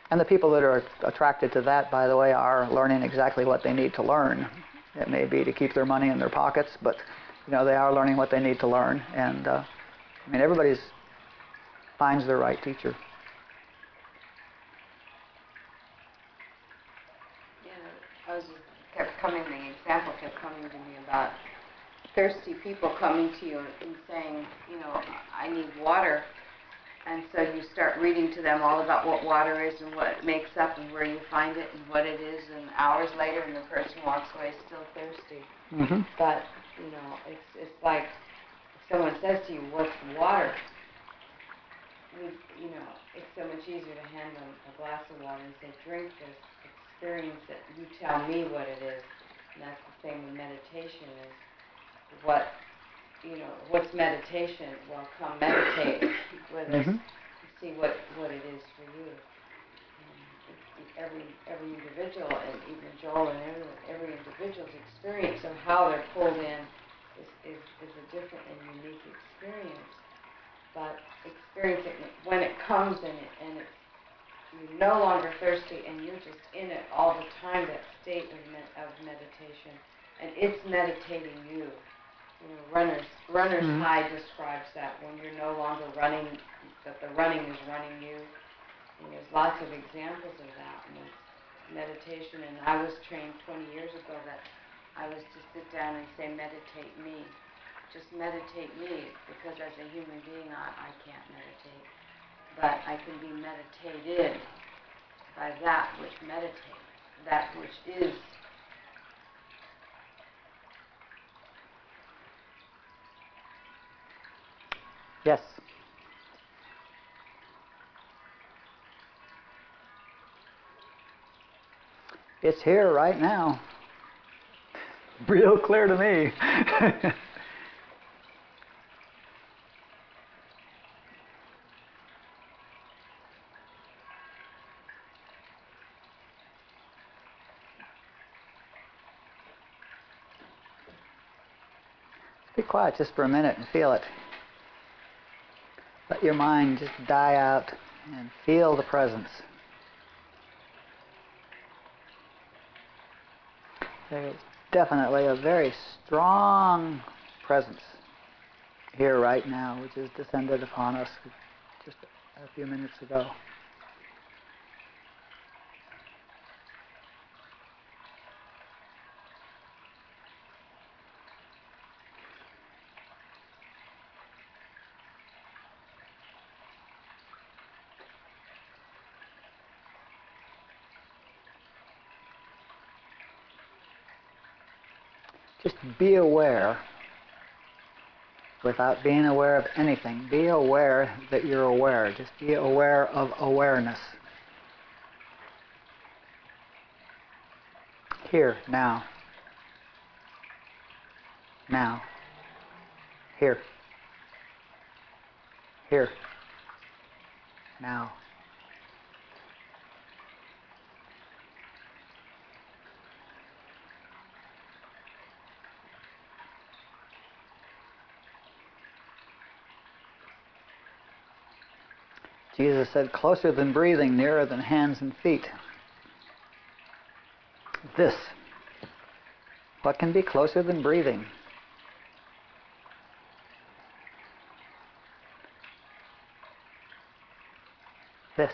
And the people that are attracted to that, by the way, are learning exactly what they need to learn. It may be to keep their money in their pockets, but they are learning what they need to learn. And everybody finds their right teacher. The example kept coming to me about thirsty people coming to you and saying, I need water. And so you start reading to them all about what water is and what it makes up and where you find it and what it is, and hours later and the person walks away still thirsty. Mm-hmm. But, it's like if someone says to you, what's water? It's so much easier to hand them a glass of water and say, drink this, experience it, you tell me what it is. And that's the same with meditation is what's meditation? Well, come meditate with us, see what it is for you. Every individual, and even Joel and every individual's experience of how they're pulled in is a different and unique experience. But experiencing it when it comes and you're no longer thirsty and you're just in it all the time, that state of meditation, and it's meditating you. Runner's high describes that, when you're no longer running, that the running is running you. And there's lots of examples of that. And it's meditation, and I was trained 20 years ago that I was to sit down and say, meditate me. Just meditate me, because as a human being, I can't meditate. But I can be meditated by that which meditates. that which is. Yes. It's here right now. Real clear to me. Be quiet just for a minute and feel it. Let your mind just die out and feel the presence. There's definitely a very strong presence here right now, which has descended upon us just a few minutes ago. Just be aware, without being aware of anything. Be aware that you're aware. Just be aware of awareness. Here, now. Now. Here. Here. Now. Jesus said, closer than breathing, nearer than hands and feet. This. What can be closer than breathing? This.